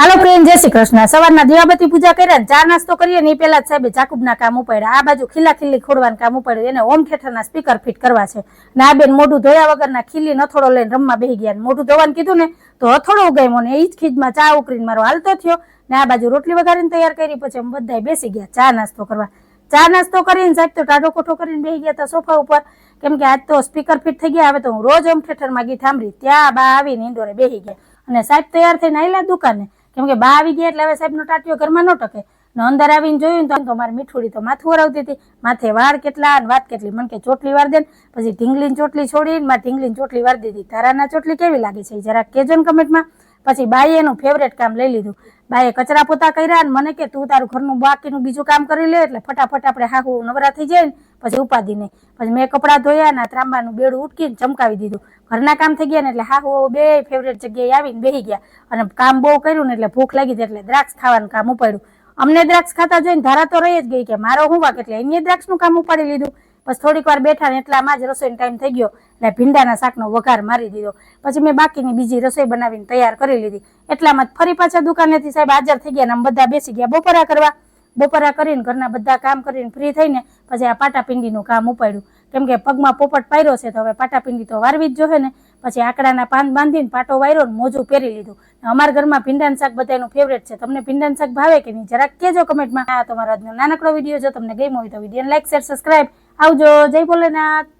હાલો friend, જય શ્રી કૃષ્ણ। સવારના દીવાબત્તી પૂજા કર્યા ને ચા નાસ્તો કરીએ ને એ પેલા જ સાહેબે જાકુબના કામ ઉપાડ્યા। આ બાજુ ખીલા ખીલી ખોડવાનું કામ ઉપાડ્યું, એને હોમ થિયેટરના સ્પીકર ફિટ કરવા છે ને આ બેન મોઢું ધોયા વગરના ખીલી નથોડો લઈને રમવા બેસી ગયા। મોઢું ધોવાનું કીધું ને તો હથોડો ઉગામ્યો ને એ જ ખીજમાં ચા ઉકળીને મારો હાલતો થયો ને આ બાજુ રોટલી વઘારીને તૈયાર કરી। પછી અમે બધા બેસી ગયા ચા નાસ્તો કરવા। ચા નાસ્તો કરીને સાહેબ તો ટાઢો કોઠો કરીને બેસી ગયા હતા સોફા ઉપર, કેમ કે આજ તો સ્પીકર ફિટ થઈ ગયા। હવે તો હું રોજ હોમ થિયેટરમાં ગીત સાંભળી, ત્યાં બા આવીને ઇન્ડોરે બેસી ગયા અને સાહેબ તૈયાર થઈને આવેલા દુકાને, કેમ કે બા આવી ગયા એટલે હવે સાહેબનો ટાટિયો ઘરમાં ન ટકે ને અંદર આવીને જોયું તો મારી મીઠુડી તો માથું વરાવતી હતી, માથે વાળ કેટલા અને વાત કેટલી, મને કે ચોટલી વાર દે, પછી ઢીંગલીની ચોટલી છોડીને મારે ઢીંગલીની ચોટલી વાર દીધી। તારાના ચોટલી કેવી લાગે છે જરાક કહેજો ને કમેન્ટમાં। પછી બાઈએ એનું ફેવરેટ કામ લઈ લીધું, બાએ કચરા પોતા કર્યા અને મને કે તું તારું ઘરનું બાકીનું બીજું કામ કરી લે એટલે ફટાફટ આપણે હાહુ નવરા થઈ જાય ને પછી ઉપાધિ નહીં। પછી મેં કપડાં ધોયા ને ત્રાંબાનું બેડું ઉટકીને ચમકાવી દીધું, ઘરના કામ થઈ ગયા ને એટલે હાહુ બે ફેવરેટ જગ્યાએ આવીને બેસી ગયા અને કામ બહુ કર્યું ને એટલે ભૂખ લાગી હતી એટલે દ્રાક્ષ ખાવાનું કામ ઉપાડ્યું। અમને દ્રાક્ષ ખાતા જોઈને ધારા તો રહી જ ગઈ કે મારો હું વાક, એટલે એને દ્રાક્ષનું કામ ઉપાડી લીધું। પછી થોડીક વાર બેઠા ને એટલામાં જ રસોઈનો ટાઈમ થઈ ગયો એટલે ભીંડાના શાકનો વઘાર મારી દીધો। પછી મેં બાકીની બીજી રસોઈ બનાવીને તૈયાર કરી લીધી। એટલામાં ફરી પાછા દુકાનેથી સાહેબ હાજર થઈ ગયા ને અમે બધા બેસી ગયા બપોરા કરવા। બપોરા કરીને ઘરના બધા કામ કરીને ફ્રી થઈને પછી આ પાટાપિંડીનું કામ ઉપાડ્યું, કેમ કે પગમાં પોપટ પાયરો છે તો હવે પાટાપિંડી તો વારવી જ જોઈએ ને। પછી આકડાના પાન બાંધીને પાટો વાયરો ને મોજું પહેરી લીધું। અમારા ઘરમાં ભીંડાનું શાક બધાનું ફેવરેટ છે, તમને ભીંડાનું શાક ભાવે કે નહીં જરાક કહેજો કમેન્ટમાં। આ તમારો આજનો નાનકડો વિડીયો જો તમને ગમ્યો હોય તો વિડીયોને લાઈક, શેર, સબસ્ક્રાઈબ। આવજો, જય ભોલેનાથ।